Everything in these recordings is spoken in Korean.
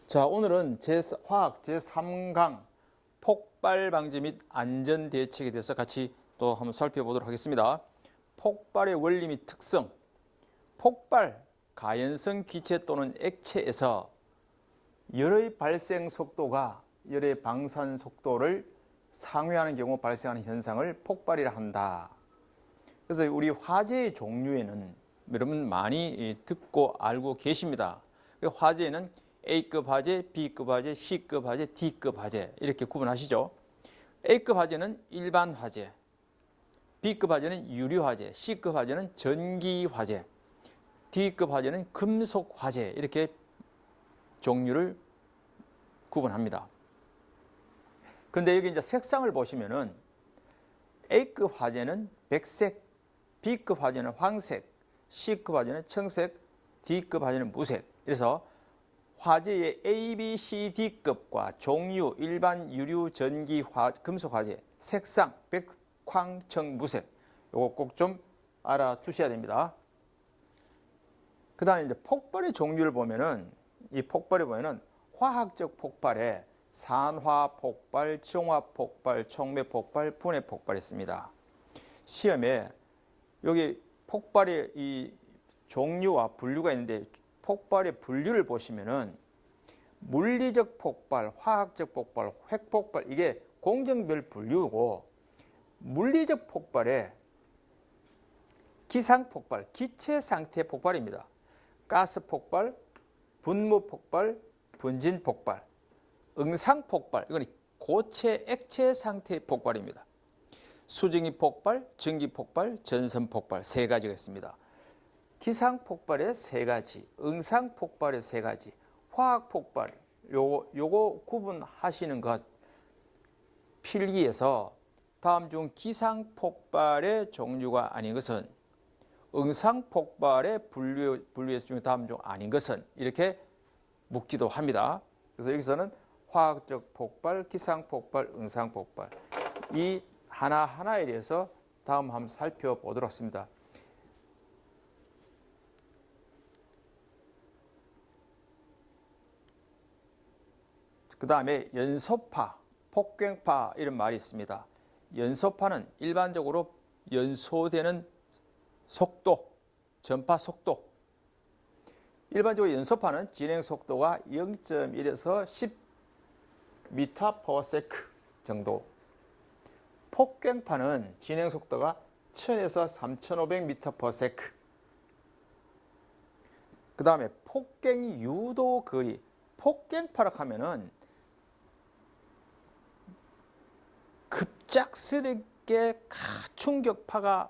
자, 오늘은 화학 제3강 폭발 방지 및 안전 대책에 대해서 같이 또 한번 살펴보도록 하겠습니다. 폭발의 원리 및 특성. 폭발, 가연성 기체 또는 액체에서 열의 발생 속도가 열의 방산 속도를 상회하는 경우 발생하는 현상을 폭발이라 한다. 그래서 우리 화재의 종류에는 여러분 많이 듣고 알고 계십니다. 화재는 A급 화재, B급 화재, C급 화재, D급 화재 이렇게 구분하시죠. A급 화재는 일반 화재, B급 화재는 유류 화재, C급 화재는 전기 화재, D급 화재는 금속 화재 이렇게 종류를 구분합니다. 그런데 여기 이제 색상을 보시면은 A급 화재는 백색, B급 화재는 황색, C급 화재는 청색, D급 화재는 무색. 그래서 화재의 A, B, C, D급과 종류, 일반, 유류, 전기, 금속 화재, 색상, 백, 황, 청, 무색. 요거 꼭 좀 알아두셔야 됩니다. 그 다음에 이제 폭발의 종류를 보면은 이 폭발에 보면은 화학적 폭발에 산화 폭발, 정화 폭발, 촉매 폭발, 분해 폭발이 있습니다. 시험에 여기 폭발의 이 종류와 분류가 있는데 폭발의 분류를 보시면은 물리적 폭발, 화학적 폭발, 핵폭발 이게 공정별 분류고 물리적 폭발에 기상 폭발, 기체 상태 폭발입니다. 가스 폭발, 분무 폭발, 분진 폭발, 응상 폭발 이건 고체 액체 상태 폭발입니다. 수증기 폭발, 전기 폭발, 전선 폭발 세 가지가 있습니다. 기상 폭발의 세 가지, 응상 폭발의 세 가지, 화학 폭발 요거 구분하시는 것 필기에서 다음 중 기상 폭발의 종류가 아닌 것은 응상 폭발의 분류에서 중에 다음 중 아닌 것은 이렇게 묻기도 합니다. 그래서 여기서는 화학적 폭발, 기상 폭발, 응상 폭발 이 하나하나에 대해서 다음 한번 살펴보도록 하겠습니다. 그 다음에 연소파, 폭격파 이런 말이 있습니다. 연소파는 일반적으로 연소되는 속도, 전파 속도. 일반적으로 연소파는 진행 속도가 0.1에서 10m/s 정도. 폭격파는 진행 속도가 1000에서 3500m/s. 그 다음에 폭격 유도 거리. 폭격파라 하면은 급작스럽게 충격파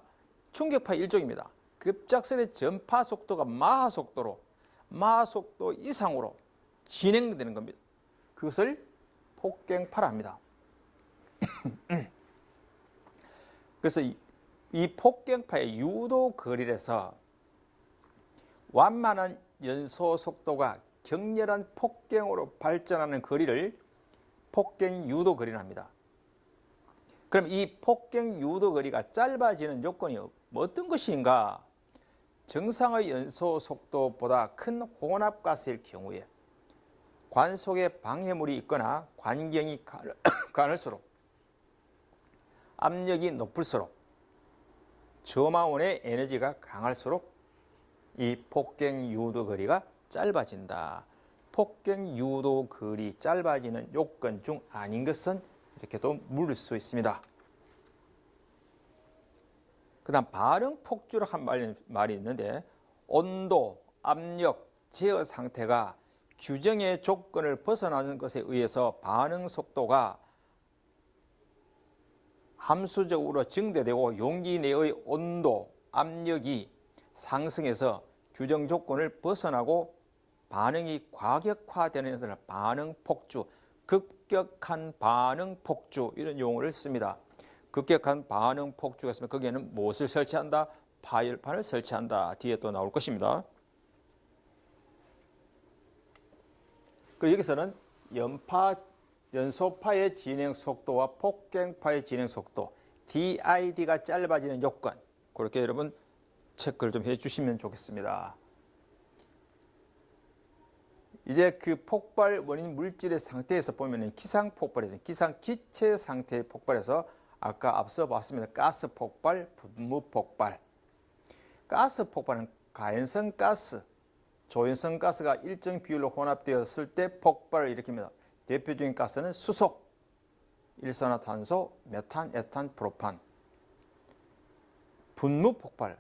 일종입니다. 급작스레 전파 속도가 마하속도 이상으로 진행되는 겁니다. 그것을 폭격파라 합니다. 그래서 이 폭격파의 유도 거리에서 완만한 연소 속도가 격렬한 폭격으로 발전하는 거리를 폭격 유도 거리라 합니다. 그럼 이 폭격 유도 거리가 짧아지는 요건이 어떤 것인가? 정상의 연소 속도보다 큰 혼합가스일 경우에 관 속에 방해물이 있거나 관경이 가늘수록 압력이 높을수록 저마원의 에너지가 강할수록 이 폭격 유도 거리가 짧아진다. 폭격 유도 거리 짧아지는 요건 중 아닌 것은 이렇게 또 물을 수 있습니다. 그 다음 발응 폭주를 한 말이 있는데 온도, 압력, 제어 상태가 규정의 조건을 벗어나는 것에 의해서 반응 속도가 함수적으로 증대되고 용기 내의 온도, 압력이 상승해서 규정 조건을 벗어나고 반응이 과격화되는 것을 반응 폭주, 급격한 반응 폭주 이런 용어를 씁니다. 급격한 반응 폭주가 있으면 거기에는 무엇을 설치한다? 파열판을 설치한다. 뒤에 또 나올 것입니다. 그리고 여기서는 연소파의 진행 속도와 폭격파의 진행 속도, DID가 짧아지는 요건 그렇게 여러분 체크를 좀 해주시면 좋겠습니다. 이제 그 폭발 원인 물질의 상태에서 보면은 기상 폭발이죠. 기상 기체 상태의 폭발에서 아까 앞서 봤습니다. 가스 폭발, 분무 폭발. 가스 폭발은 가연성 가스, 조연성 가스가 일정 비율로 혼합되었을 때 폭발을 일으킵니다. 대표적인 가스는 수소, 일산화탄소, 메탄, 에탄, 프로판. 분무 폭발,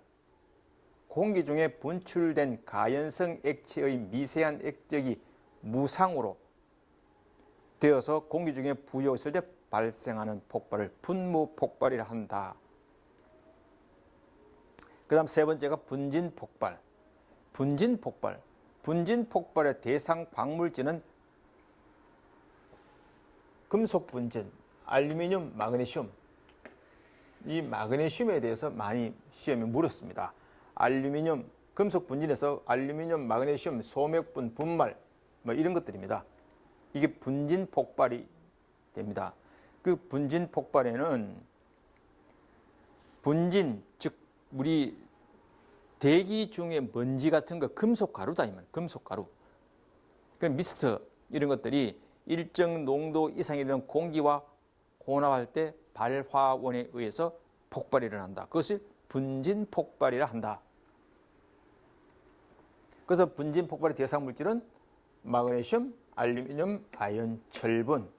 공기 중에 분출된 가연성 액체의 미세한 액적이 무상으로 되어서 공기 중에 부여있을 때 발생하는 폭발을 분무 폭발이라 한다. 그 다음 세 번째가 분진 폭발. 분진 폭발. 분진 폭발의 대상 광물질은 금속 분진, 알루미늄, 마그네슘. 이 마그네슘에 대해서 많이 시험에 물었습니다. 알루미늄, 금속 분진에서 알루미늄, 마그네슘, 소맥분, 분말 뭐 이런 것들입니다. 이게 분진 폭발이 됩니다. 그 분진 폭발에는 분진, 즉 우리 대기 중에 먼지 같은 거 금속 가루다 이 말. 금속 가루. 그 미스트 이런 것들이 일정 농도 이상이 되는 공기와 혼합할 때 발화원에 의해서 폭발이 일어난다. 그것을 분진 폭발이라 한다. 그래서 분진 폭발의 대상 물질은 마그네슘, 알루미늄, 아연, 철분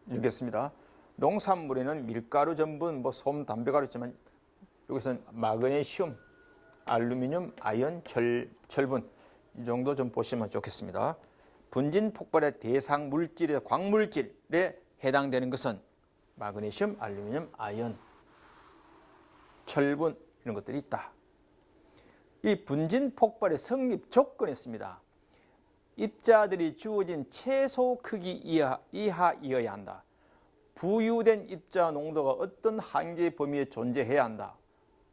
이겠습니다. 농산물에는 밀가루 전분, 솜, 담배가루 있지만 여기서는 마그네슘, 알루미늄, 아연, 철분 이 정도 좀 보시면 좋겠습니다. 분진 폭발의 대상 물질의 광물질에 해당되는 것은 마그네슘, 알루미늄, 아연, 철분 이런 것들이 있다. 이 분진 폭발의 성립 조건이 있습니다. 입자들이 주어진 최소 크기 이하이어야 한다. 부유된 입자 농도가 어떤 한계 범위에 존재해야 한다.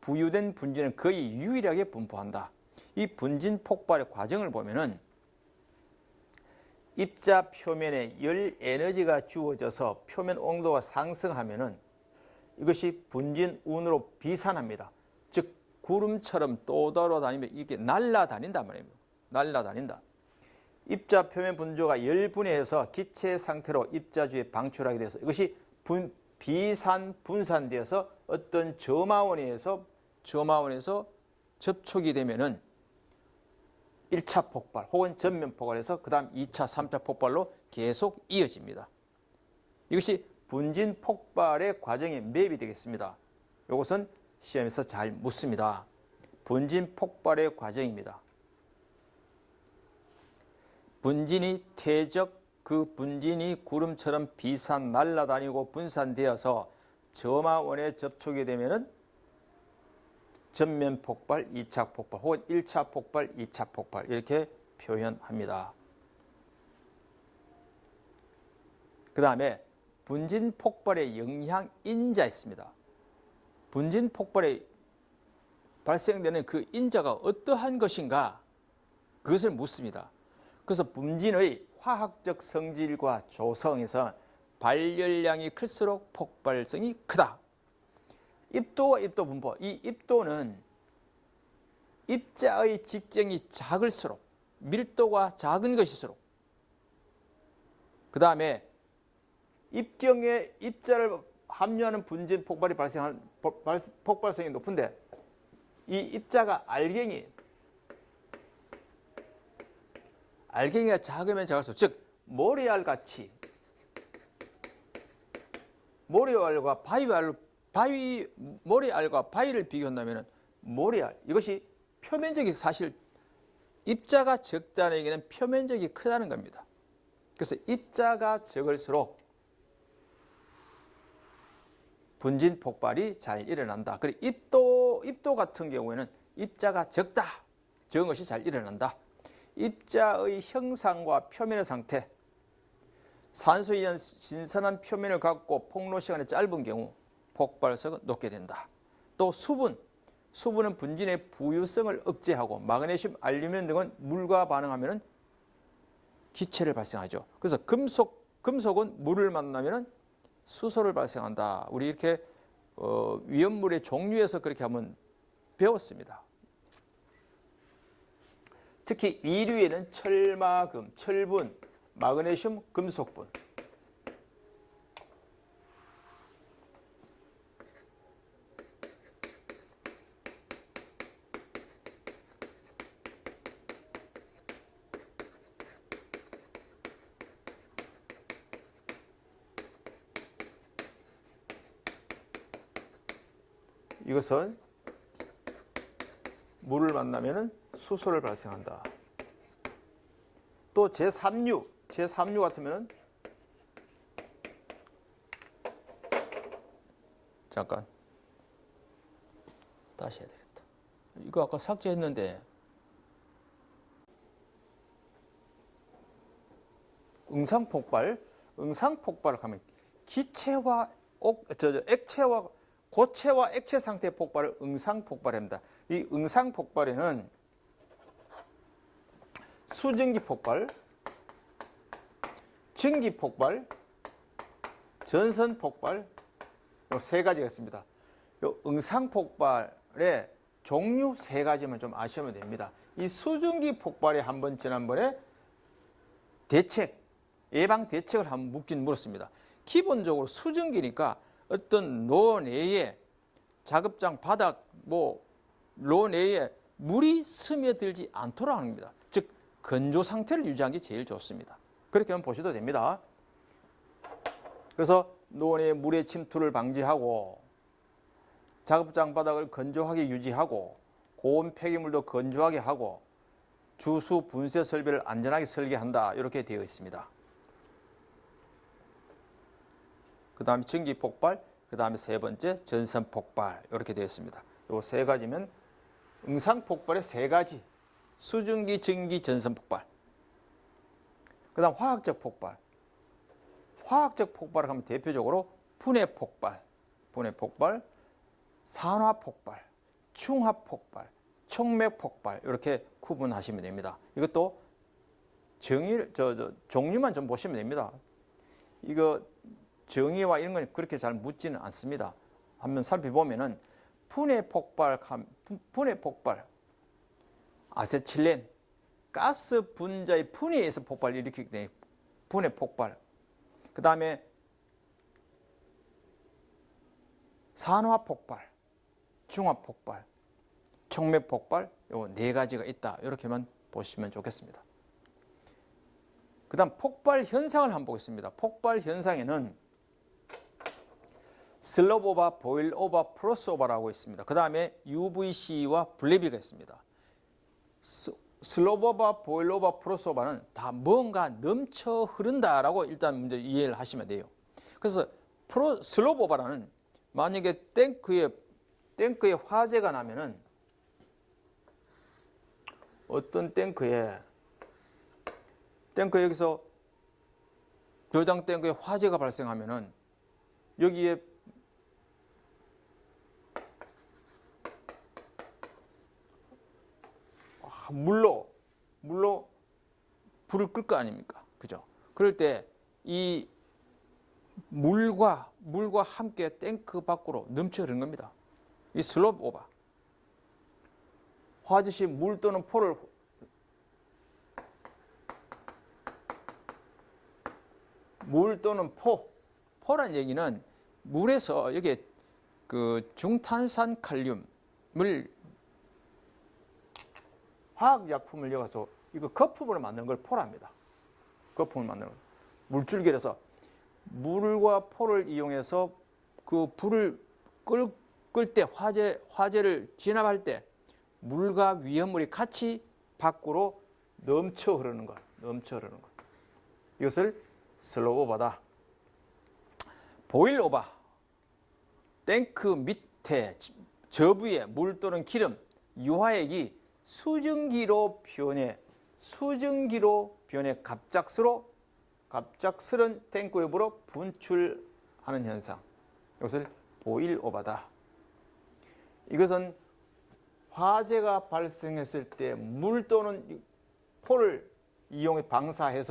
부유된 분진은 거의 유일하게 분포한다. 이 분진 폭발의 과정을 보면은 입자 표면에 열 에너지가 주어져서 표면 온도가 상승하면은 이것이 분진운으로 비산합니다. 즉 구름처럼 떠돌아다니며 이게 날아다닌단 말입니다. 날아다닌다. 입자 표면 분조가 열분해해서 기체 상태로 입자 주위에 방출하게 돼서 이것이 분산되어서 어떤 점화원에서 접촉이 되면은 1차 폭발 혹은 전면 폭발해서 그 다음 2차, 3차 폭발로 계속 이어집니다. 이것이 분진 폭발의 과정의 맵이 되겠습니다. 이것은 시험에서 잘 묻습니다. 분진 폭발의 과정입니다. 분진이 퇴적, 그 분진이 구름처럼 비산 날아다니고 분산되어서 점화원에 접촉이 되면은 전면 폭발, 2차 폭발 혹은 1차 폭발, 2차 폭발 이렇게 표현합니다. 그 다음에 분진 폭발의 영향 인자 있습니다. 분진 폭발에 발생되는 그 인자가 어떠한 것인가 그것을 묻습니다. 그래서 분진의 화학적 성질과 조성에서 발열량이 클수록 폭발성이 크다. 입도와 입도 분포. 이 입도는 입자의 직경이 작을수록 밀도가 작은 것일수록 그 다음에 입경에 입자를 함유하는 분진 폭발이 발생하는 폭발성이 높은데 이 입자가 알갱이가 작으면 작을수록 즉 모래알같이 모래알과 바위를 비교한다면 모래알 이것이 표면적이 사실 입자가 적다는 얘기는 표면적이 크다는 겁니다. 그래서 입자가 적을수록 분진 폭발이 잘 일어난다. 그리고 입도 같은 경우에는 입자가 적은 것이 잘 일어난다. 입자의 형상과 표면의 상태, 산소에 의한 신선한 표면을 갖고 폭로 시간이 짧은 경우 폭발성은 높게 된다. 또 수분은 분진의 부유성을 억제하고 마그네슘, 알루미늄 등은 물과 반응하면 기체를 발생하죠. 그래서 금속은 물을 만나면 수소를 발생한다. 우리 이렇게 위험물의 종류에서 그렇게 한번 배웠습니다. 특히 이류에는 철마금, 철분, 마그네슘, 금속분. 이것은 물을 만나면 수소를 발생한다. 또 제3류 같으면 잠깐 다시 해야 되겠다. 이거 아까 삭제했는데 응상폭발을 하면 기체와 액체와 고체와 액체 상태의 폭발을 응상폭발합니다. 이 응상폭발에는 수증기 폭발, 증기 폭발, 전선 폭발, 이 세 가지가 있습니다. 이 응상 폭발의 종류 세 가지만 좀 아시면 됩니다. 이 수증기 폭발에 한번 지난번에 예방 대책을 한번 묻긴 물었습니다. 기본적으로 수증기니까 어떤 로 내에 작업장 바닥 로 내에 물이 스며들지 않도록 합니다. 즉 건조 상태를 유지하는 게 제일 좋습니다. 그렇게 한번 보셔도 됩니다. 그래서 노원의 물의 침투를 방지하고 작업장 바닥을 건조하게 유지하고 고온 폐기물도 건조하게 하고 주수 분쇄 설비를 안전하게 설계한다. 이렇게 되어 있습니다. 그 다음에 증기 폭발, 그 다음에 세 번째 전선 폭발 이렇게 되어 있습니다. 이 세 가지면 응상 폭발의 세 가지. 수증기, 증기, 전선 폭발. 그 다음 화학적 폭발. 화학적 폭발을 하면 대표적으로 분해 폭발, 산화 폭발, 충화 폭발, 촉매 폭발 이렇게 구분하시면 됩니다. 이것도 종류만 좀 보시면 됩니다. 이거 정의와 이런 건 그렇게 잘 묻지는 않습니다. 한번 살펴보면은 분해 폭발, 아세틸렌, 가스 분자의 분해에서 폭발을 일으키기 때문에 분해 폭발. 그 다음에 산화 폭발, 중화 폭발, 촉매 폭발, 요 네 가지가 있다. 이렇게만 보시면 좋겠습니다. 그 다음 폭발 현상을 한번 보겠습니다. 폭발 현상에는 슬롭 오버, 보일 오버, 플러스 오버라고 있습니다. 그 다음에 UVC와 블레비가 있습니다. 슬롭 오버, 보일 오버, 플러스 오버는 다 뭔가 넘쳐 흐른다라고 일단 먼저 이해를 하시면 돼요. 그래서 슬롭 오버라는 만약에 탱크에 화재가 나면은 어떤 탱크에 여기서 저장 탱크에 화재가 발생하면은 여기에 물로 불을 끌 거 아닙니까? 그죠? 그럴 때 이 물과 함께 탱크 밖으로 넘쳐 흐르는 겁니다. 이 슬롭 오버. 화재 시 물 또는 포란 얘기는 물에서 여기에 그 중탄산 칼륨을 화학약품을 넣어서 이거 거품으로 만드는 걸 포랍니다. 거품을 만드는 거. 물줄기라서 물과 포를 이용해서 그 불을 끌 때 화재를 진압할 때 물과 위험물이 같이 밖으로 넘쳐 흐르는 것. 이것을 슬로우 오버다. 보일 오버. 탱크 밑에 저부에 물 또는 기름, 유화액이 수증기로 변해 갑작스런 탱크 외부로 분출하는 현상. 이것을 보일 오버다. 이것은 화재가 발생했을 때 물 또는 포를 이용해 방사할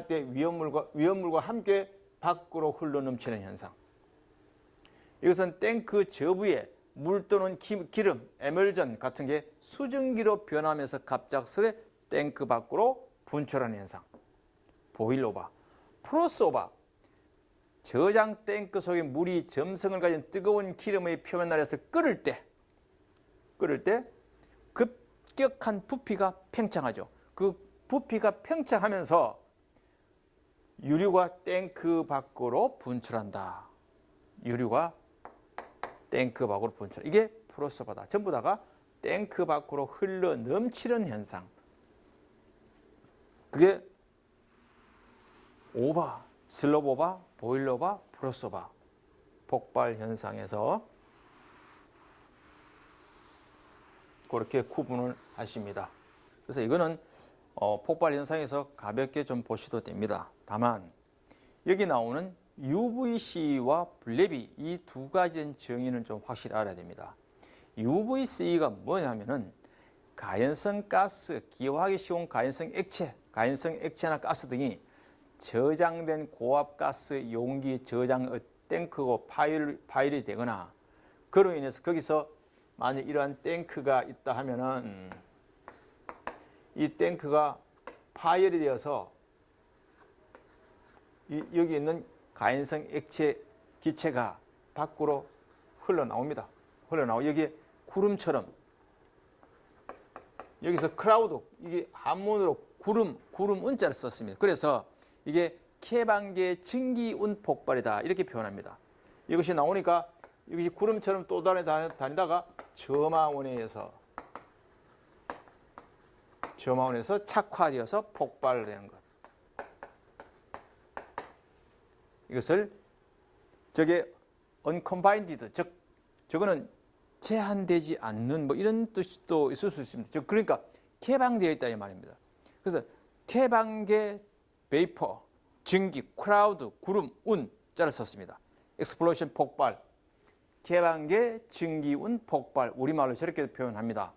때 위험물과 함께 밖으로 흘러넘치는 현상. 이것은 탱크 저부에 물 또는 기름, 에멀전 같은 게 수증기로 변하면서 갑작스레 탱크 밖으로 분출하는 현상. 보일오바. 프로스오바. 저장 탱크 속에 물이 점성을 가진 뜨거운 기름의 표면 아래에서 끓을 때 급격한 부피가 팽창하죠. 그 부피가 팽창하면서 유류가 탱크 밖으로 분출한다. 유류가 탱크 밖으로 분출. 이게 프로스오바다. 전부 다가 탱크 밖으로 흘러 넘치는 현상. 그게 오바, 슬로브오바, 보일러오바, 프로스오바. 폭발 현상에서 그렇게 구분을 하십니다. 그래서 이거는 폭발 현상에서 가볍게 좀 보셔도 됩니다. 다만 여기 나오는 UVC와 블레비 이 두 가지 정의는 좀 확실히 알아야 됩니다. UVC가 뭐냐면은 가연성 가스, 기화하기 쉬운 가연성 액체나 가스 등이 저장된 고압 가스 용기 저장 탱크고 파일이 되거나 그로 인해서 거기서 만약 이러한 탱크가 있다 하면은 이 탱크가 파열이 되어서 여기 있는 가연성 액체 기체가 밖으로 흘러나옵니다. 여기에 구름처럼 여기서 크라우드 이게 한문으로 구름 운자를 썼습니다. 그래서 이게 쾌방계 증기운 폭발이다 이렇게 표현합니다. 이것이 나오니까 이것이 구름처럼 또 다니다가 저마원에서 착화되어서 폭발되는 것. 이것을 저게 unconfined, 즉 저거는 제한되지 않는 뭐 이런 뜻도 있을 수 있습니다. 즉 그러니까 개방되어 있다 이 말입니다. 그래서 개방계 베이퍼, 증기, 크라우드, 구름, 운자를 썼습니다. explosion 폭발, 개방계 증기운 폭발 우리말로 저렇게 표현합니다.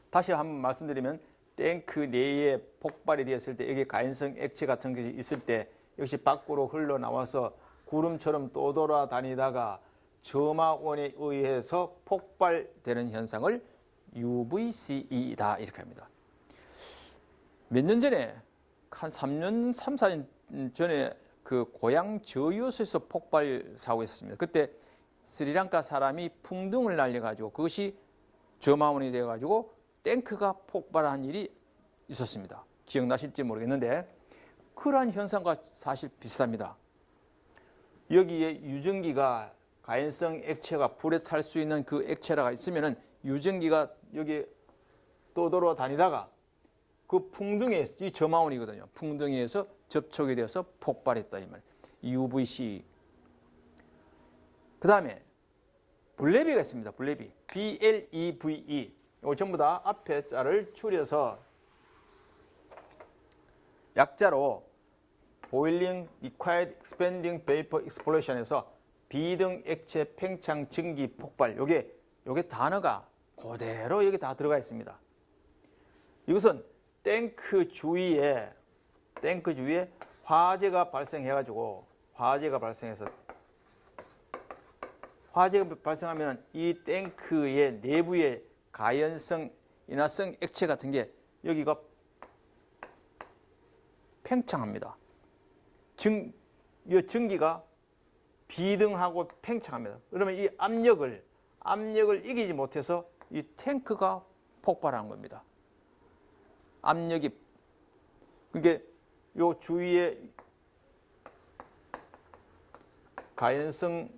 다시 한번 말씀드리면 탱크 내에 폭발이 되었을 때 여기 가연성 액체 같은 것이 있을 때 역시 밖으로 흘러나와서 구름처럼 또 돌아다니다가 점화원에 의해서 폭발되는 현상을 UVCE다 이렇게 합니다. 몇 년 전에 한 3년, 4년 전에 그 고향 저유소에서 폭발 사고가 있었습니다. 그때 스리랑카 사람이 풍등을 날려가지고 그것이 점화원이 돼가지고 탱크가 폭발한 일이 있었습니다. 기억나실지 모르겠는데 그러한 현상과 사실 비슷합니다. 여기에 유증기가 가연성 액체가 불에 탈 수 있는 그 액체가 있으면은 유증기가 여기 떠돌아 다니다가 그 풍등에 이 점화원이거든요. 풍등에서 접촉이 되어서 폭발했다 이 말. UVC. 그 다음에 블레비가 있습니다. 블레비. BLEVE. 이거 전부 다 앞에 자를 줄여서 약자로 Boiling, Liquid, Expanding Vapor Explosion에서 비등 액체 팽창 증기 폭발. 요게 단어가 그대로 여기 다 들어가 있습니다. 이것은 탱크 주위에 화재가 발생해가지고 화재가 발생하면 이 탱크의 내부에 가연성, 인화성 액체 같은 게 여기가 팽창합니다. 이 증기가 비등하고 팽창합니다. 그러면 이 압력을 이기지 못해서 이 탱크가 폭발한 겁니다. 압력이 그게 요 주위에 가연성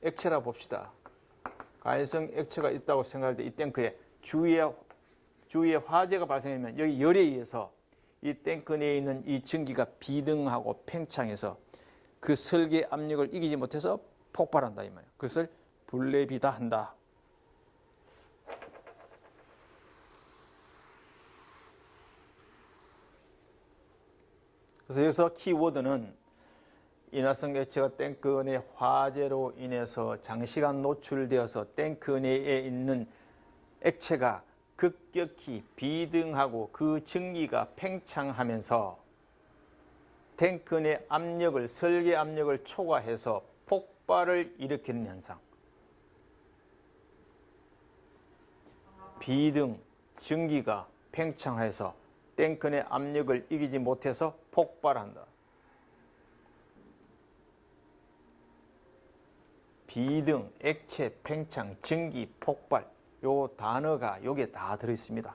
액체라 봅시다. 가연성 액체가 있다고 생각할 때 이 탱크에 주위에 화재가 발생하면 여기 열에 의해서 이 탱크 내에 있는 이 증기가 비등하고 팽창해서 그 설계 압력을 이기지 못해서 폭발한다 이 말이에요. 그것을 블레비다 한다. 그래서 여기서 키워드는 인화성 액체가 탱크 내 화재로 인해서 장시간 노출되어서 탱크 내에 있는 액체가 급격히 비등하고 그 증기가 팽창하면서 탱크 내 압력을 설계 압력을 초과해서 폭발을 일으키는 현상. 비등, 전기가 팽창해서 탱크의 압력을 이기지 못해서 폭발한다. 비등, 액체, 팽창, 전기, 폭발, 요 단어가 여기에 다 들어있습니다.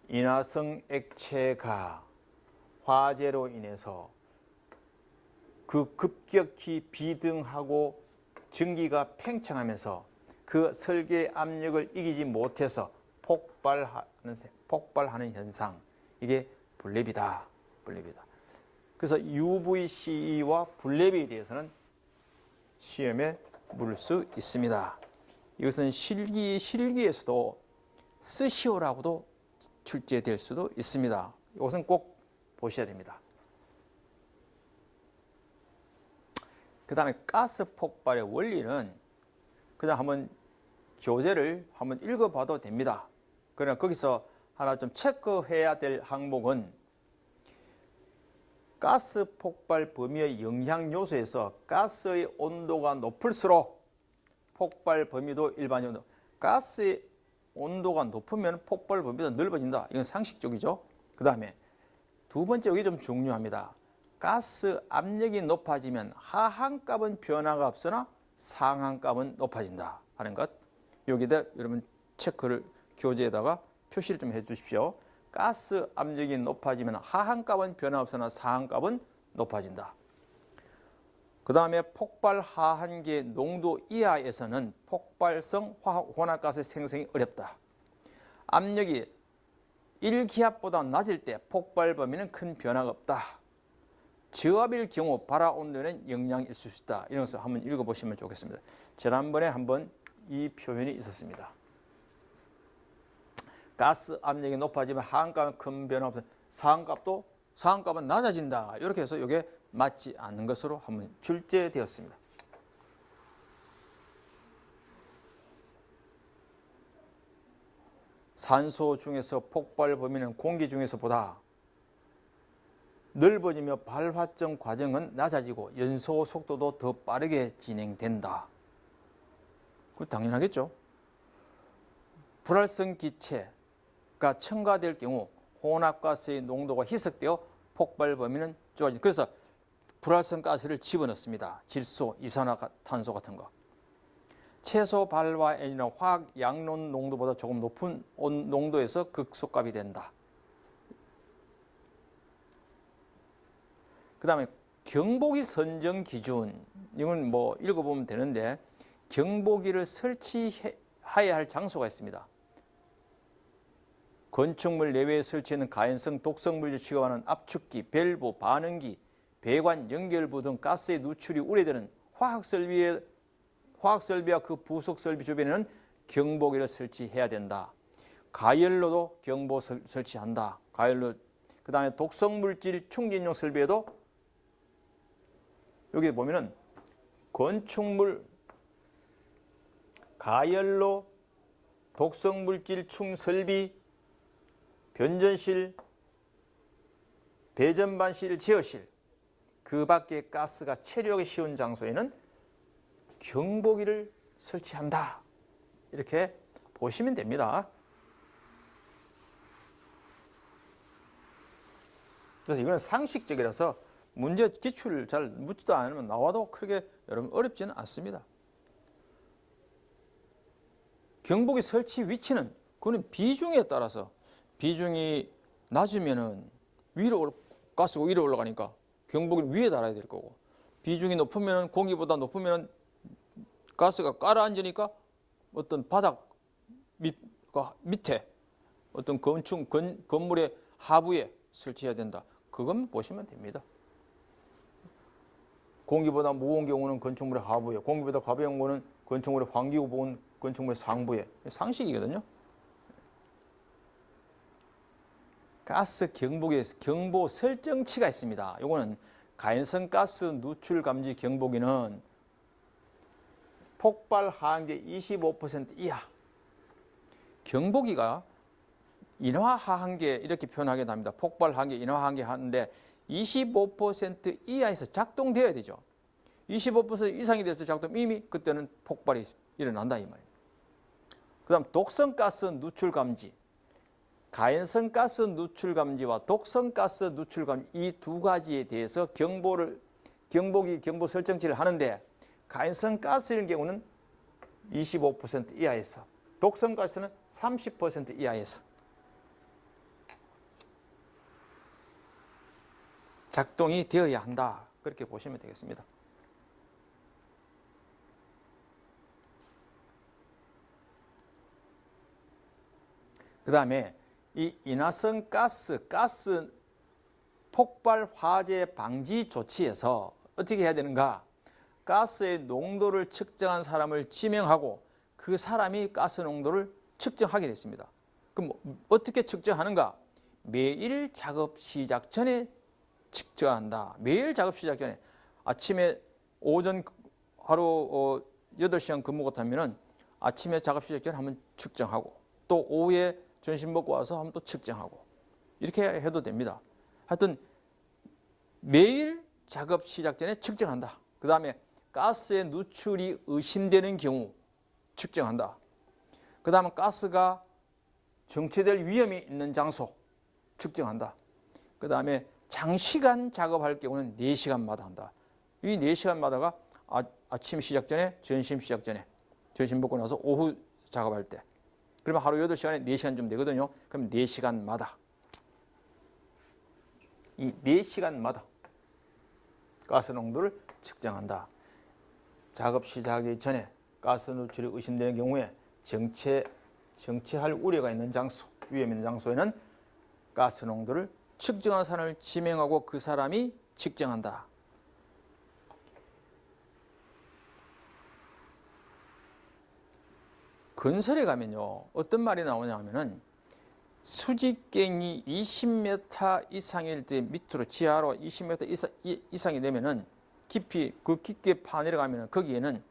인화성 액체가 화재로 인해서 그 급격히 비등하고 전기가 팽창하면서 그 설계 압력을 이기지 못해서 폭발하는 현상, 이게 불랩이다. 그래서 UVCE와 불랩에 대해서는 시험에 물을 수 있습니다. 이것은 실기에서도 스시오라고도 출제될 수도 있습니다. 이것은 꼭 보셔야 됩니다. 그 다음에 가스 폭발의 원리는 그냥 한번 교재를 한번 읽어봐도 됩니다. 그러나 거기서 하나 좀 체크해야 될 항목은 가스 폭발 범위의 영향 요소에서 가스의 온도가 높을수록 폭발 범위도 일반적으로 가스의 온도가 높으면 폭발 범위도 넓어진다. 이건 상식적이죠. 그 다음에 두 번째, 여기 좀 중요합니다. 가스 압력이 높아지면 하한값은 변화가 없으나 상한값은 높아진다 하는 것. 여기다 여러분 체크를 교재에다가 표시를 좀 해주십시오. 가스 압력이 높아지면 하한값은 변화 없으나 상한값은 높아진다. 그 다음에 폭발 하한계 농도 이하에서는 폭발성 혼합가스 생성이 어렵다. 압력이 1기압보다 낮을 때 폭발 범위는 큰 변화가 없다. 저압일 경우 발화 온도에는 영향이 있을 수 있다. 이런 것을 한번 읽어보시면 좋겠습니다. 지난번에 한번 이 표현이 있었습니다. 가스 압력이 높아지면 하한값은 큰 변화 없어 상한값은 낮아진다. 이렇게 해서 이게 맞지 않는 것으로 한번 출제되었습니다. 산소 중에서 폭발 범위는 공기 중에서보다 넓어지며 발화점 과정은 낮아지고 연소 속도도 더 빠르게 진행된다. 그 당연하겠죠. 불활성 기체가 첨가될 경우 혼합가스의 농도가 희석되어 폭발 범위는 좁아진다. 그래서 불활성 가스를 집어넣습니다. 질소, 이산화탄소 같은 거. 최소 발화 에너지는 화학 양론 농도보다 조금 높은 농도에서 극소값이 된다. 그 다음에 경보기 선정 기준, 이건 뭐 읽어보면 되는데 경보기를 설치해야 할 장소가 있습니다. 건축물 내외에 설치하는 가연성 독성물질 취급하는 압축기, 밸브, 반응기, 배관, 연결부 등 가스의 누출이 우려되는 화학설비와 그 부속 설비 주변에는 경보기를 설치해야 된다. 가열로도 경보 설치한다. 가열로. 그 다음에 독성물질 충진용 설비에도 여기 보면은 건축물 가열로, 독성물질 충설비, 변전실, 배전반실, 제어실, 그 밖에 가스가 체류하기 쉬운 장소에는 경보기를 설치한다. 이렇게 보시면 됩니다. 그래서 이거는 상식적이라서 문제 기출을 잘 묻지도 않으면 나와도 크게 여러분 어렵지는 않습니다. 경보기 설치 위치는 그거는 비중에 따라서 비중이 낮으면은 가스가 위로 올라가니까 경보기를 위에 달아야 될 거고, 비중이 높으면 공기보다 높으면 가스가 가라앉으니까 어떤 바닥 밑에 어떤 건물의 하부에 설치해야 된다. 그건 보시면 됩니다. 공기보다 무거운 경우는 건축물의 하부에, 공기보다 가벼운 경우는 건축물의 환기구 부분, 건축물의 상부에. 상식이거든요. 가스 경보기에 경보 설정치가 있습니다. 이거는 가연성 가스 누출 감지 경보기는 폭발 하한계 25% 이하. 경보기가 인화 하한계 이렇게 표현하게 됩니다. 폭발 하한계, 인화 하한계 하는데 25% 이하에서 작동되어야 되죠. 25% 이상이 돼서 작동 이미 그때는 폭발이 일어난다 이 말입니다. 그다음 독성가스 누출 감지. 가연성 가스 누출 감지와 독성 가스 누출 감지 이 두 가지에 대해서 경보 설정치를 하는데 가연성 가스의 경우는 25% 이하에서 독성 가스는 30% 이하에서 작동이 되어야 한다. 그렇게 보시면 되겠습니다. 그 다음에 이 인화성 가스 폭발 화재 방지 조치에서 어떻게 해야 되는가? 가스의 농도를 측정한 사람을 지명하고 그 사람이 가스 농도를 측정하게 됐습니다. 그럼 어떻게 측정하는가? 매일 작업 시작 전에 측정한다. 매일 작업 시작 전에 아침에 오전 하루 8시간 근무 같으면 아침에 작업 시작 전에 한번 측정하고 또 오후에 점심 먹고 와서 한번 또 측정하고 이렇게 해도 됩니다. 하여튼 매일 작업 시작 전에 측정한다. 그 다음에 가스의 누출이 의심되는 경우 측정한다. 그 다음에 가스가 정체될 위험이 있는 장소 측정한다. 그 다음에 장시간 작업할 경우는 4시간마다 한다. 이 4시간마다가 아침 시작 전에, 점심 시작 전에, 점심 먹고 나서 오후 작업할 때. 그러면 하루 8시간에 4시간 좀 되거든요. 그럼 4시간마다. 이 4시간마다 가스 농도를 측정한다. 작업 시작하기 전에 가스 누출이 의심되는 경우에 정체할 우려가 있는 장소, 위험 있는 장소에는 가스 농도를 측정한 사람을 지명하고 그 사람이 측정한다. 건설에 가면요 어떤 말이 나오냐 하면은 수직갱이 20m 이상일 때 밑으로 지하로 20m 이상이 되면은 깊게 파내려가면은 거기에는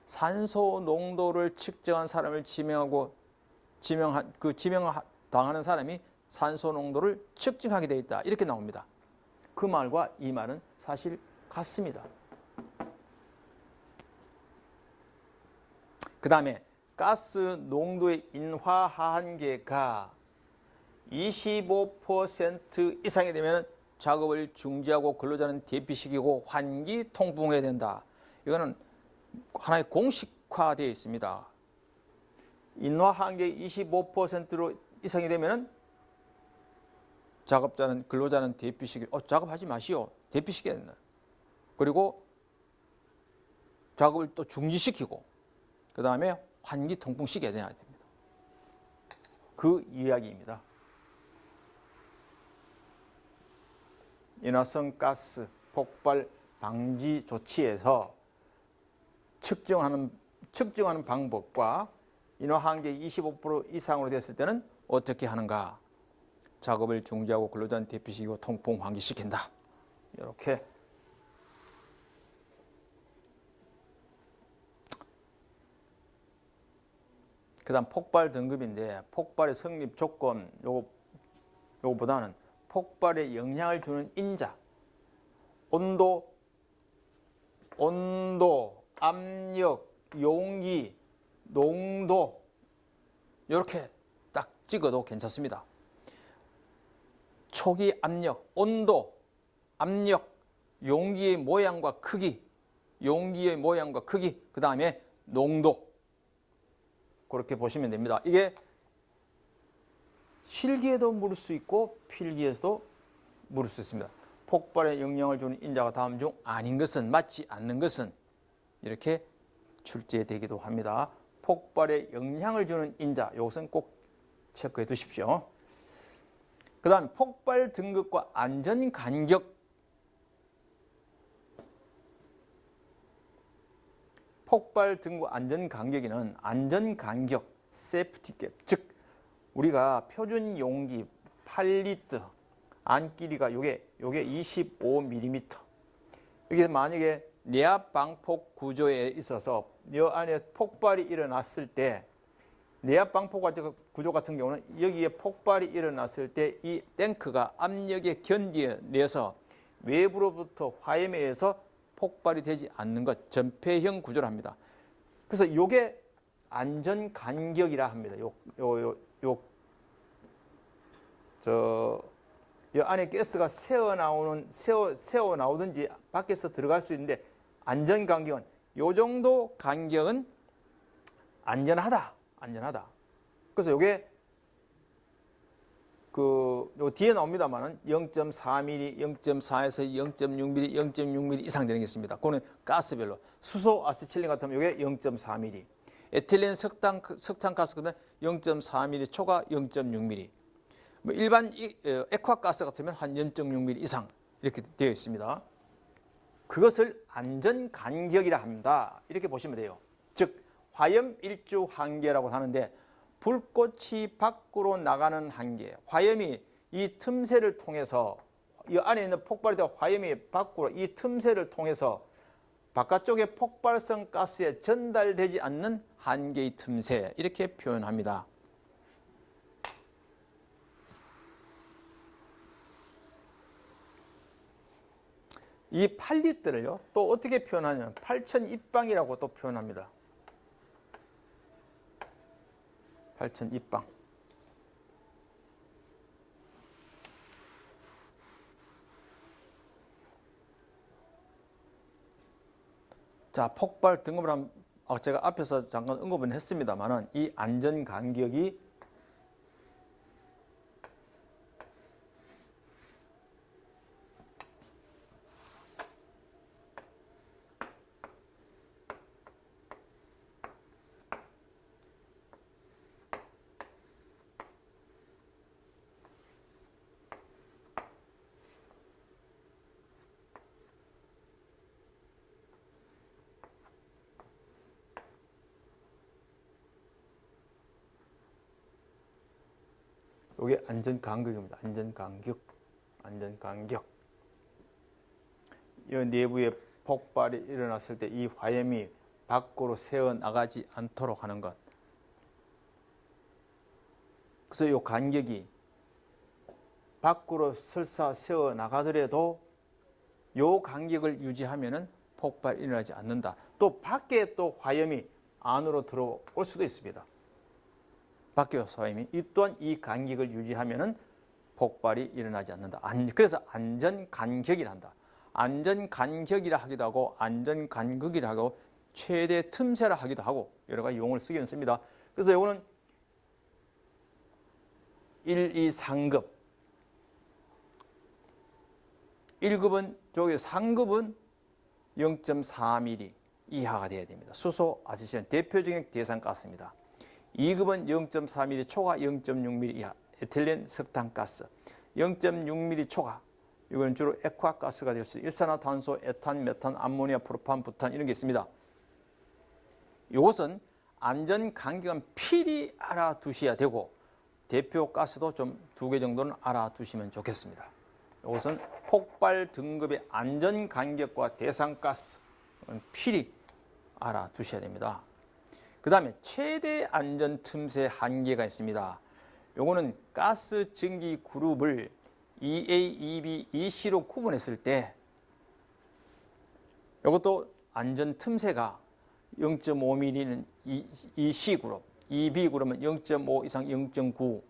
산소 농도를 측정한 사람을 지명당하는 사람이 산소 농도를 측정하게 되어 있다. 이렇게 나옵니다. 그 말과 이 말은 사실 같습니다. 그 다음에 가스 농도의 인화 한계가 25% 이상이 되면 작업을 중지하고 근로자는 대피시키고 환기 통풍해야 된다. 이거는 하나의 공식화되어 있습니다. 인화 한계 25%로 이상이 되면 근로자는 대피시키고 작업하지 마시오. 대피시켜야 된다. 그리고 작업을 또 중지시키고 그 다음에 환기 통풍시켜야 됩니다. 그 이야기입니다. 인화성 가스 폭발 방지 조치에서 측정하는 방법과 인화 한계 25% 이상으로 됐을 때는 어떻게 하는가? 작업을 중지하고 근로자는 대피시키고 통풍 환기시킨다. 이렇게 그 다음 폭발 등급인데 폭발의 성립 조건 요거보다는 폭발에 영향을 주는 인자, 온도, 압력, 용기, 농도 이렇게 딱 찍어도 괜찮습니다. 초기 압력, 온도, 압력, 용기의 모양과 크기, 그 다음에 농도 그렇게 보시면 됩니다. 이게 실기에도 물을 수 있고 필기에서도 물을 수 있습니다. 폭발에 영향을 주는 인자가 다음 중 아닌 것은 맞지 않는 것은 이렇게 출제되기도 합니다. 폭발에 영향을 주는 인자 이것은 꼭 체크해 두십시오. 그 다음 폭발 등급과 안전 간격. 폭발 등급 안전 간격에는 안전 간격, 세프티 갭, 즉 우리가 표준 용기 8리터 안 길이가 요게 25mm. 이게 만약에 내압 방폭 구조에 있어서 이 안에 폭발이 일어났을 때 내압 방폭 구조 같은 경우는 여기에 폭발이 일어났을 때 이 탱크가 압력에 견뎌내서 외부로부터 화염에 의해서 폭발이 되지 않는 것, 전폐형 구조를 합니다. 그래서 이게 안전 간격이라 합니다. 이 안에 가스가 새어 나오든지 밖에서 들어갈 수 있는데 안전 간격은 요 정도 간격은 안전하다. 그래서 요게 요 뒤에 나옵니다만은 0.4mm, 0.4에서 0.6mm, 0.6mm 이상 되는 게 있습니다. 그거는 가스별로. 수소 아세틸린 같으면 요게 0.4mm. 에틸렌 석탄가스 그러면 0.4mm, 초가 0.6mm. 뭐 일반 액화가스 같으면 한 0.6mm 이상 이렇게 되어 있습니다. 그것을 안전 간격이라 합니다. 이렇게 보시면 돼요. 즉 화염 일주 한계라고 하는데 불꽃이 밖으로 나가는 한계, 화염이 이 틈새를 통해서 이 안에 있는 폭발이 되어 화염이 밖으로 이 틈새를 통해서 바깥쪽에 폭발성 가스에 전달되지 않는 한계의 틈새 이렇게 표현합니다. 이 8리터를요 또 어떻게 표현하냐면 8,000입방이라고 또 표현합니다. 8,000입방. 자, 폭발 등급을 한번 제가 앞에서 잠깐 언급은 했습니다만은 이 안전 간격이 이게 안전 간격입니다. 안전 간격. 이 내부에 폭발이 일어났을 때 이 화염이 밖으로 새어 나가지 않도록 하는 것. 그래서 이 간격이 밖으로 설사 새어 나가더라도 이 간격을 유지하면은 폭발이 일어나지 않는다. 또 밖에 또 화염이 안으로 들어올 수도 있습니다. 밖에 화염이 이 또한 이 간격을 유지하면은 폭발이 일어나지 않는다. 그래서 안전 간격이라 한다. 안전 간격이라 하기도 하고 안전 간극이라 하고 최대 틈새라 하기도 하고 여러 가지 용어를 쓰기는 씁니다. 그래서 이거는 1, 2, 3급 1급은 저기 3급은 0.4mm 이하가 돼야 됩니다. 수소 아세틸렌 대표적인 대상가스입니다. 2급은 0.4mm 초과 0.6mm 이하 에틸렌 석탄가스 0.6mm 초과 이건 주로 액화가스가 될 수 있습니다. 일산화탄소, 에탄, 메탄, 암모니아, 프로판, 부탄 이런 게 있습니다. 이것은 안전 간격은 필히 알아두셔야 되고 대표 가스도 좀 2개 정도는 알아두시면 좋겠습니다. 이것은 폭발 등급의 안전 간격과 대상 가스 필히 알아두셔야 됩니다. 그 다음에 최대 안전 틈새 한계가 있습니다. 요거는 가스 증기 그룹을 EA, EB, EC로 구분했을 때 이것도 안전 틈새가 0.5mm는 EC 그룹, EB 그룹은 0.5 이상 0.9,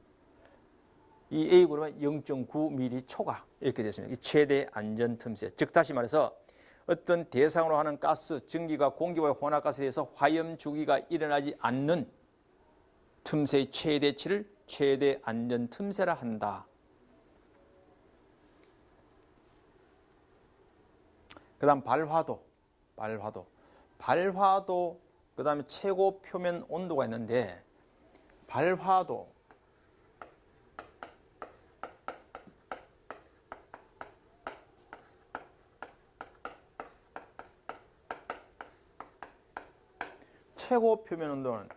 EA 그룹은 0.9mm 초과 이렇게 됐습니다. 이 최대 안전 틈새. 즉 다시 말해서 어떤 대상으로 하는 가스, 증기가 공기와의 혼합가스에 대해서 화염 주기가 일어나지 않는 틈새의 최대치를 최대 안전 틈새라 한다. 그 다음 발화도, 그 다음에 최고 표면 온도가 있는데 발화도 최고 표면 온도는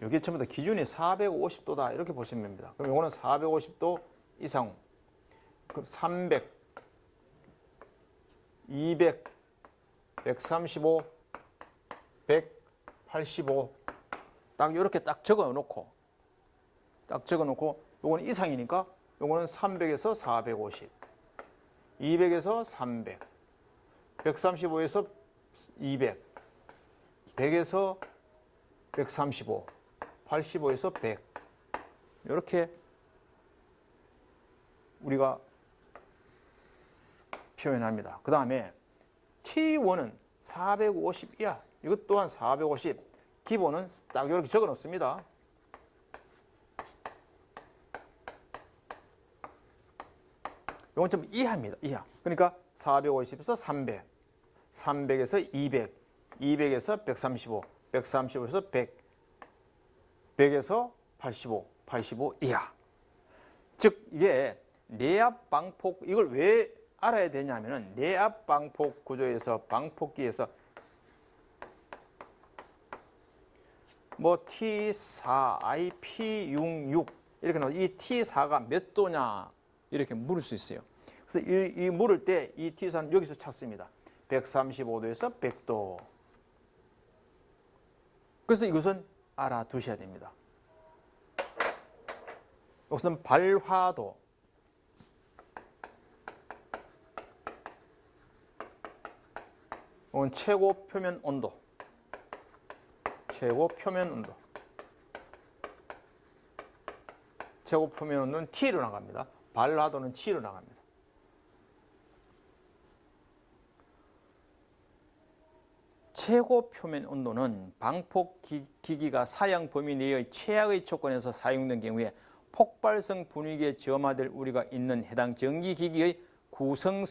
여기 전부 다 기준이 450도다 이렇게 보시면 됩니다. 그럼 이거는 450도 이상, 그럼 300, 200, 135, 185, 딱 이렇게 딱 적어 놓고 요거는 이상이니까 요거는 300에서 450, 200에서 300, 135에서 200, 100에서 135, 85에서 100 이렇게 우리가 표현합니다. 그 다음에 T1은 450 이하, 이것 또한 450, 기본은 딱 이렇게 적어 놓습니다. 이건 좀 이하입니다. 이하. 그러니까 450에서 300, 300에서 200, 200에서 135, 135에서 100, 100에서 85, 85 이하. 즉 이게 내압 방폭, 이걸 왜 알아야 되냐면은 내압 방폭 구조에서 방폭기에서 뭐 T4, IP66 이렇게 나와. 이 T4가 몇 도냐 이렇게 물을 수 있어요. 그래서 이 물을 때 이 T4는 여기서 찾습니다. 135도에서 100도. 그래서 이것은 알아두셔야 됩니다. 이것은 발화도, 이건 최고 표면 온도, 최고 표면 온도. 최고 표면 온도는 T로 나갑니다. 발화도는 T로 나갑니다. 최고 표면 온도는 방폭 기기가 사용 범위 내의 최악의 조건에서 사용된 경우에 폭발성 분위기에 점화될 우려가 있는 해당 전기기기의 구성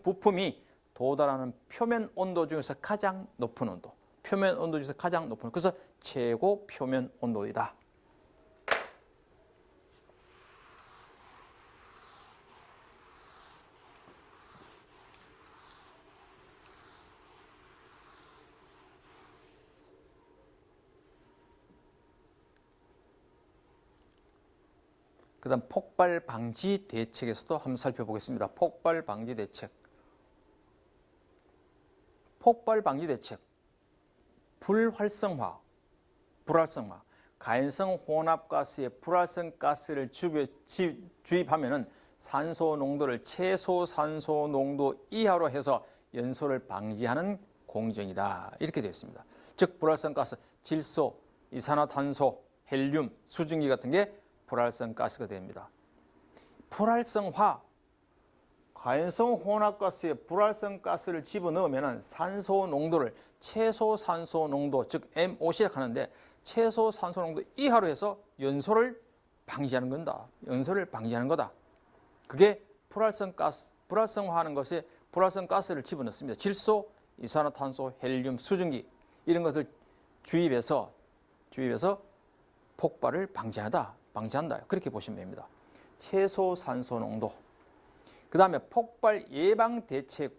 부품이 도달하는 표면 온도 중에서 가장 높은 온도, 표면 온도 중에서 가장 높은, 그래서 최고 표면 온도이다. 그 다음 폭발 방지 대책에서도 한번 살펴보겠습니다. 폭발 방지 대책. 폭발 방지 대책. 불활성화, 가연성 혼합가스에 불활성 가스를 주입하면은 산소 농도를 최소 산소 농도 이하로 해서 연소를 방지하는 공정이다. 이렇게 되어 있습니다. 즉 불활성 가스, 질소, 이산화탄소, 헬륨, 수증기 같은 게 불활성 가스가 됩니다. 불활성화, 가연성 혼합가스에 불활성 가스를 집어넣으면 산소 농도를 최소 산소 농도, 즉 MOC라고 하는데 최소 산소 농도 이하로 해서 연소를 방지하는 건다. 연소를 방지하는 거다. 그게 불활성 가스, 불활성화하는 것에 불활성 가스를 집어넣습니다. 질소, 이산화탄소, 헬륨, 수증기 이런 것을 주입해서 폭발을 방지한다. 그렇게 보시면 됩니다. 최소 산소 농도. 그 다음에 폭발 예방 대책.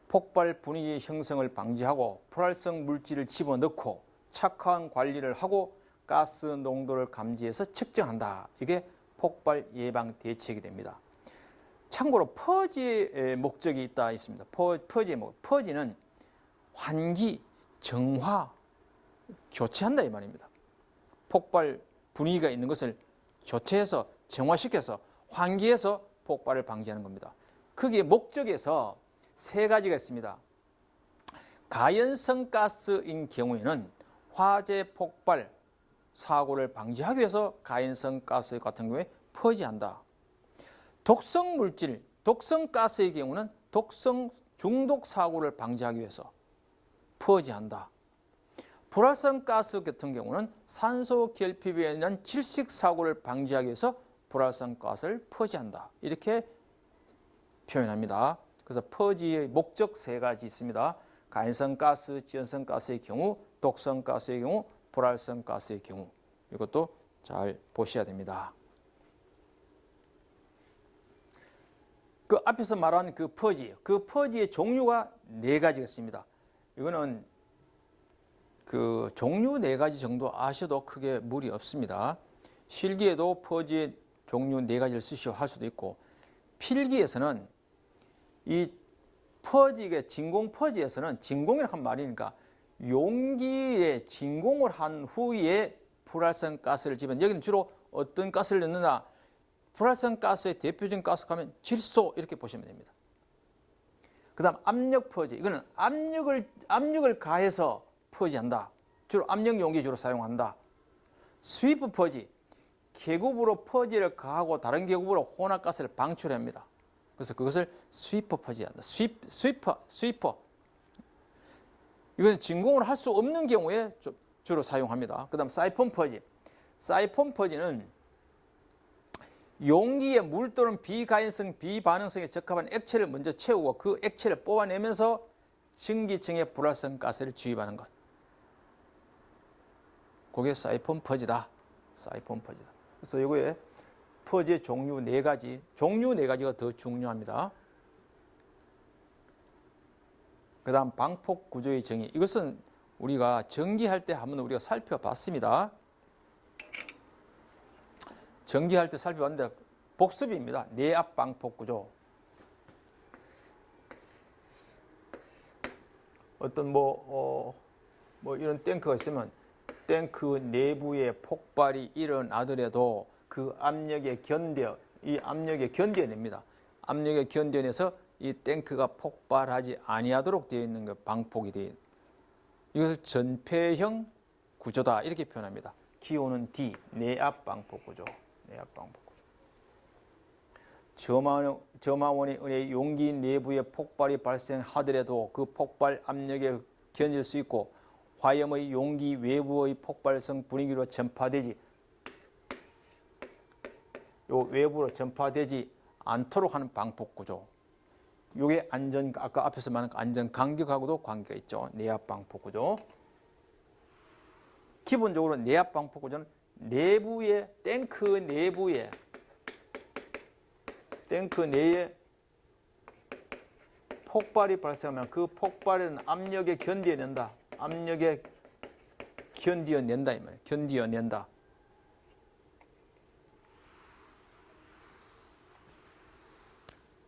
폭발 분위기 형성을 방지하고 불활성 물질을 집어넣고 착화한 관리를 하고 가스 농도를 감지해서 측정한다. 이게 폭발 예방 대책이 됩니다. 참고로 퍼지의 목적이 있습니다. 퍼지는 환기, 정화, 교체한다 이 말입니다. 폭발 분위기가 있는 것을 교체해서 정화시켜서 환기해서 폭발을 방지하는 겁니다. 거기에 목적에서 세 가지가 있습니다. 가연성 가스인 경우에는 화재 폭발 사고를 방지하기 위해서 가연성 가스 같은 경우에 퍼지한다. 독성 물질, 독성 가스의 경우는 독성 중독 사고를 방지하기 위해서 퍼지한다. 불활성 가스 같은 경우는 산소 결핍에 의한 질식 사고를 방지하기 위해서 불활성 가스를 퍼지한다. 이렇게 표현합니다. 그래서 퍼지의 목적 세 가지 있습니다. 가연성 가스, 지연성 가스의 경우, 독성 가스의 경우, 불활성 가스의 경우. 이것도 잘 보셔야 됩니다. 그 앞에서 말한 그 퍼지의 종류가 네 가지가 있습니다. 이거는 그 종류 네 가지 정도 아셔도 크게 무리 없습니다. 실기에도 퍼지의 종류 네 가지를 쓰시오 할 수도 있고, 필기에서는 이 퍼지의 진공 퍼지에서는 진공이라고 한 말이니까 용기에 진공을 한 후에 불활성 가스를 집어넣는, 여기는 주로 어떤 가스를 넣느냐, 불활성 가스의 대표적인 가스가 하면 질소 이렇게 보시면 됩니다. 그 다음 압력 퍼지, 이거는 압력을 가해서 퍼지한다. 주로 압력 용기 주로 사용한다. 스위프 퍼지, 계급으로 퍼지를 가하고 다른 계급으로 혼합가스를 방출합니다. 그래서 그것을 스위퍼 퍼지한다. 스위퍼. 이건 진공을 할 수 없는 경우에 주로 사용합니다. 그 다음 사이폰 퍼지. 사이폰 퍼지는 용기에 물 또는 비가연성, 비반응성에 적합한 액체를 먼저 채우고 그 액체를 뽑아내면서 증기층에 불활성 가스를 주입하는 것. 그게 사이폰 퍼지다. 사이폰 퍼지다. 그래서 이거에 퍼지의 종류 4가지, 종류 4가지가 더 중요합니다. 그 다음 방폭 구조의 정의. 이것은 우리가 전기할 때 한번 우리가 살펴봤습니다. 전기할 때 살펴봤는데 복습입니다. 내압 방폭 구조. 어떤 뭐 이런 탱크가 있으면 탱크 내부에 폭발이 일어나더라도 그 압력에 견뎌냅니다. 압력에 견뎌내서 이 탱크가 폭발하지 아니하도록 되어 있는 게 방폭이 되어 있는. 이것을 전폐형 구조다 이렇게 표현합니다. 기호는 D, 내압 방폭 구조. 내압 방폭 구조. 점화원에 의해 용기 내부에 폭발이 발생하더라도 그 폭발 압력에 견딜 수 있고 화염의 용기 외부의 폭발성 분위기로 전파되지 외부로 전파되지 않도록 하는 방폭 구조. 이게 아까 앞에서 말한 안전 간격하고도 관계가 있죠. 내압 방폭 구조. 기본적으로 내압 방폭 구조는 내부에 탱크 내에 폭발이 발생하면 그 폭발은 압력에 견뎌낸다. 압력에 견뎌낸다 이 말이에요. 견뎌낸다.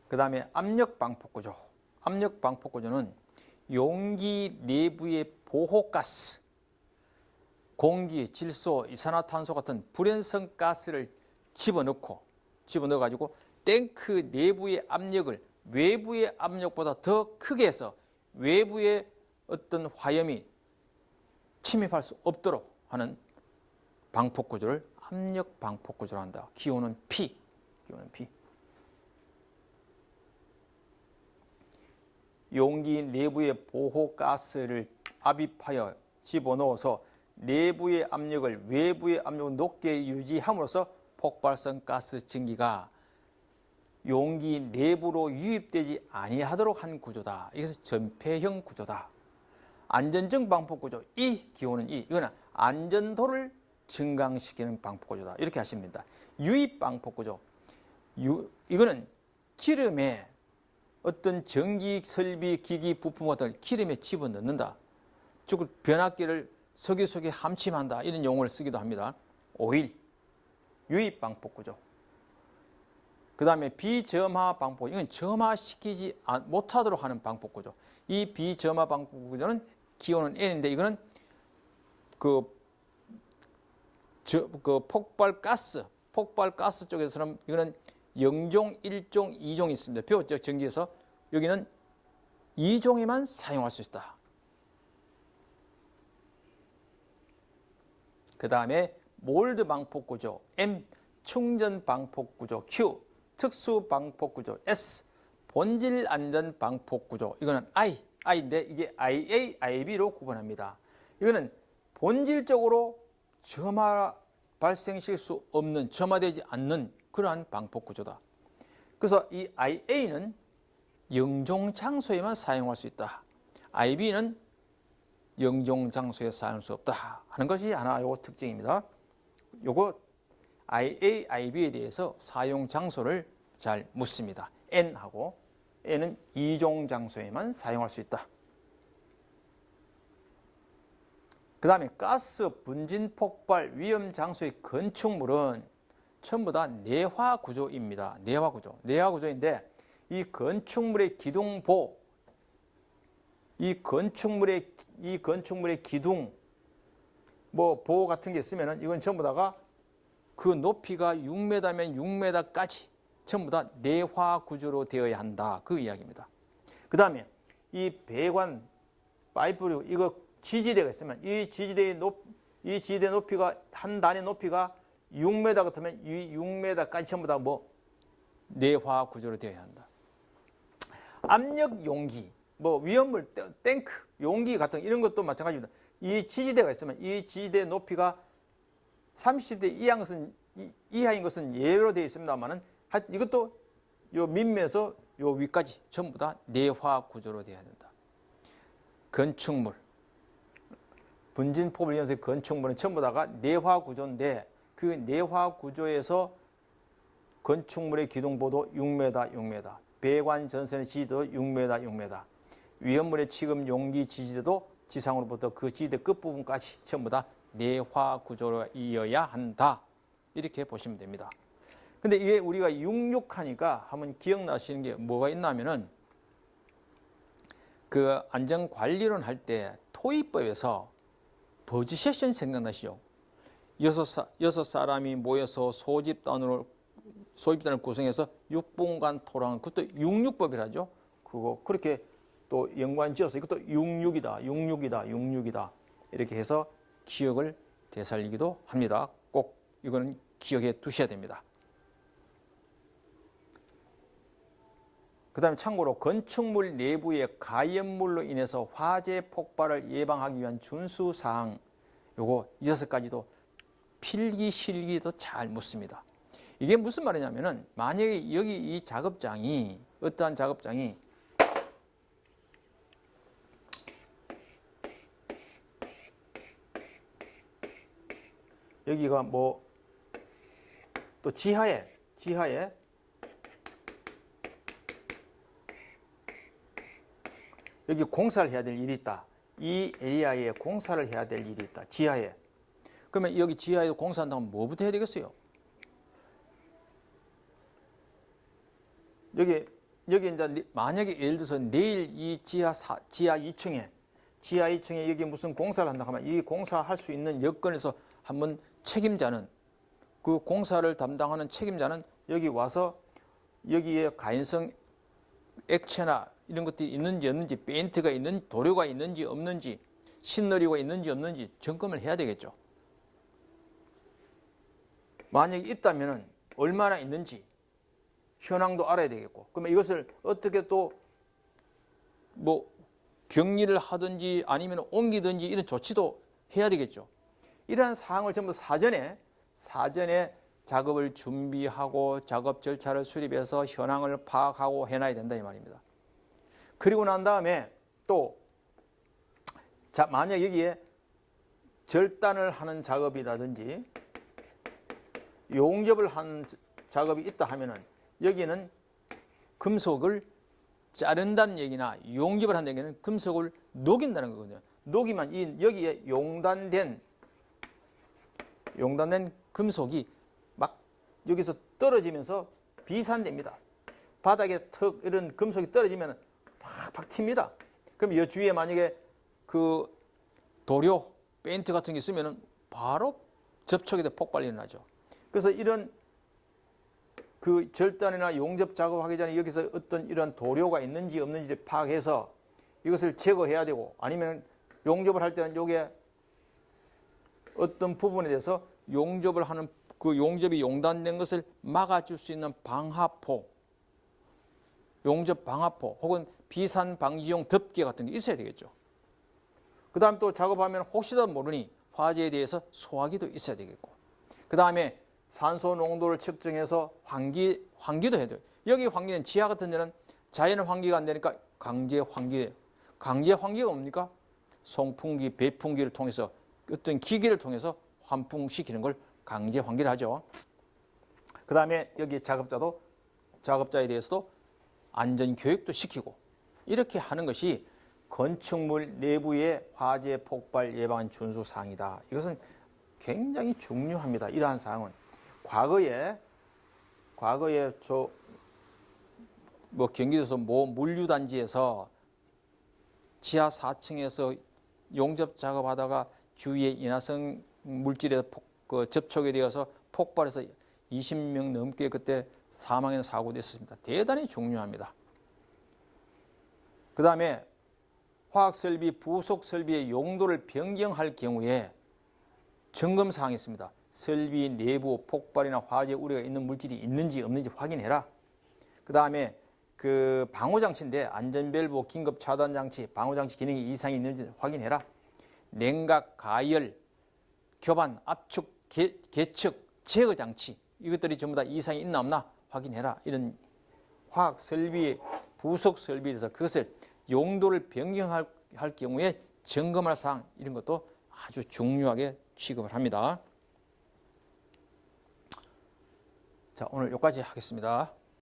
그 다음에 압력 방폭 구조. 압력 방폭 구조는 용기 내부의 보호가스, 공기, 질소, 이산화탄소 같은 불연성 가스를 집어넣어가지고 탱크 내부의 압력을 외부의 압력보다 더 크게 해서 외부의 어떤 화염이 침입할 수 없도록 하는 방폭 구조를 압력 방폭 구조로 한다. 기호는 P. 용기 내부의 보호가스를 압입하여 집어넣어서 내부의 압력을 외부의 압력을 높게 유지함으로써 폭발성 가스 증기가 용기 내부로 유입되지 아니하도록 한 구조다. 이것은 전폐형 구조다. 안전정 방폭 구조. 이 기호는 이거는 안전도를 증강시키는 방폭 구조다. 이렇게 하시면 됩니다. 유입 방폭 구조. 이거는 기름에 어떤 전기 설비, 기기, 부품 같은 걸 기름에 집어넣는다. 즉 변압기를 석유 속에 함침한다. 이런 용어를 쓰기도 합니다. 오일, 유입 방폭 구조. 그 다음에 비점화 방폭. 이건 점화시키지 못하도록 하는 방폭 구조. 이 비점화 방폭 구조는 기호는 N인데 이거는 그 폭발 가스 쪽에서는 이거는 0종, 1종, 2종이 있습니다. 배웠죠? 전기에서. 여기는 2종에만 사용할 수 있다. 그 다음에 몰드 방폭 구조, M, 충전 방폭 구조, Q, 특수 방폭 구조, S, 본질 안전 방폭 구조. 이거는 I인데 이게 IA, IB로 구분합니다. 이거는 본질적으로 점화 발생시킬 수 없는, 점화되지 않는 그러한 방폭 구조다. 그래서 이 IA는 영종 장소에만 사용할 수 있다. IB는 영종 장소에 사용할 수 없다 하는 것이 하나 요거 특징입니다. 요거 IA, IB에 대해서 사용 장소를 잘 묻습니다. N하고 N은 이종 장소에만 사용할 수 있다. 그 다음에 가스 분진 폭발 위험 장소의 건축물은 전부 다 내화 구조입니다. 내화 구조인데 이 건축물의 기둥보, 이 건축물의 기둥, 뭐 보호 같은 게 있으면은 이건 전부 다가 그 높이가 6m면 6m까지 전부 다 내화 구조로 되어야 한다. 그 이야기입니다. 그 다음에 이 배관 파이프 이거 지지대가 있으면 이 지지대 높이가 한 단의 높이가 6m 같으면 이 6m까지 전부 다 뭐 내화 구조로 되어야 한다. 압력 용기, 뭐 위험물 탱크, 용기 같은 이런 것도 마찬가지입니다. 이 지지대가 있으면 이 지지대 높이가 30대 이하인 것은 예외로 되어 있습니다만은 이것도 요 밑면에서 요 위까지 전부 다 내화 구조로 되어야 된다. 건축물, 분진포물 연쇄 건축물은 전부 다가 내화 구조인데 그 내화 구조에서 건축물의 기둥보도 6m, 6m, 배관 전선의 지지대도 6m, 6m, 위험물의 취급 용기 지지대도 지상으로부터 그 지지대 끝부분까지 전부 다 내화 구조로 이어야 한다. 이렇게 보시면 됩니다. 근데 이게 우리가 66하니까 한번 기억나시는 게 뭐가 있냐면은 그 안전관리론 할 때 토의법에서 버즈 세션 생각나시죠? 여섯 사람이 모여서 소집단을 구성해서 6분간 토론, 그것도 66법이라죠. 그거 그렇게 또 연관 지어서 이것도 66이다 이렇게 해서 기억을 되살리기도 합니다. 꼭 이거는 기억해 두셔야 됩니다. 그 다음에 참고로 건축물 내부의 가연물로 인해서 화재 폭발을 예방하기 위한 준수사항, 요거 6가지도 필기 실기도 잘 묻습니다. 이게 무슨 말이냐면은 만약에 여기 이 작업장이 어떠한 작업장이 여기가 뭐 또 지하에 여기 공사를 해야 될 일이 있다. 이 에리아에 공사를 해야 될 일이 있다. 지하에. 그러면 여기 지하에 공사한다면 뭐부터 해야 되겠어요? 여기 이제 만약에 예를 들어서 내일 이 지하 2층에 여기 무슨 공사를 한다 하면 이 공사할 수 있는 여건에서 한번 책임자는 그 공사를 담당하는 책임자는 여기 와서 여기에 가연성 액체나 이런 것들이 있는지 없는지, 페인트가 있는 도료가 있는지 없는지, 신너리가 있는지 없는지 점검을 해야 되겠죠. 만약에 있다면은 얼마나 있는지 현황도 알아야 되겠고, 그러면 이것을 어떻게 또 뭐 격리를 하든지 아니면 옮기든지 이런 조치도 해야 되겠죠. 이러한 사항을 전부 사전에 작업을 준비하고 작업 절차를 수립해서 현황을 파악하고 해놔야 된다 이 말입니다. 그리고 난 다음에 또 만약 여기에 절단을 하는 작업이라든지 용접을 하는 작업이 있다 하면은 여기는 금속을 자른다는 얘기나 용접을 한다는 얘기는 금속을 녹인다는 거거든요. 녹이면 여기에 용단된 금속이 막 여기서 떨어지면서 비산됩니다. 바닥에 턱 이런 금속이 떨어지면 팍팍 튑니다. 그럼 이 주위에 만약에 그 도료, 페인트 같은 게 있으면 바로 접촉에 대해 폭발이 일어나죠. 그래서 이런 그 절단이나 용접 작업하기 전에 여기서 어떤 이런 도료가 있는지 없는지 파악해서 이것을 제거해야 되고, 아니면 용접을 할 때는 요게 어떤 부분에 대해서 용접을 하는 그 용접이 용단된 것을 막아줄 수 있는 방화포, 용접 방화포 혹은 비산 방지용 덮개 같은 게 있어야 되겠죠. 그 다음 또 작업하면 혹시라도 모르니 화재에 대해서 소화기도 있어야 되겠고, 그 다음에 산소 농도를 측정해서 환기도 해야 돼요. 여기 환기는 지하 같은 데는 자연 환기가 안 되니까 강제 환기예요. 강제 환기가 뭡니까? 송풍기, 배풍기를 통해서 어떤 기계를 통해서 환풍시키는 걸 강제 환기를 하죠. 그 다음에 여기 작업자에 대해서도 안전 교육도 시키고, 이렇게 하는 것이 건축물 내부의 화재 폭발 예방 준수 사항이다. 이것은 굉장히 중요합니다. 이러한 사항은 과거에 경기도에서 물류단지에서 지하 4층에서 용접 작업하다가 주위에 인화성 물질에 접촉이 되어서 폭발해서 20명 넘게 그때 사망이나 사고됐습니다. 대단히 중요합니다. 그 다음에 화학설비, 부속설비의 용도를 변경할 경우에 점검사항이 있습니다. 설비 내부 폭발이나 화재 우려가 있는 물질이 있는지 없는지 확인해라. 그 다음에 그 방호장치인데 안전벨보, 긴급차단장치, 방호장치 기능이 이상이 있는지 확인해라. 냉각, 가열, 교반, 압축, 계측, 제어장치 이것들이 전부 다 이상이 있나 없나 확인해라. 이런 화학설비, 부속설비에 대해서 그것을 용도를 변경할 경우에 점검할 사항 이런 것도 아주 중요하게 취급을 합니다. 자, 오늘 여기까지 하겠습니다.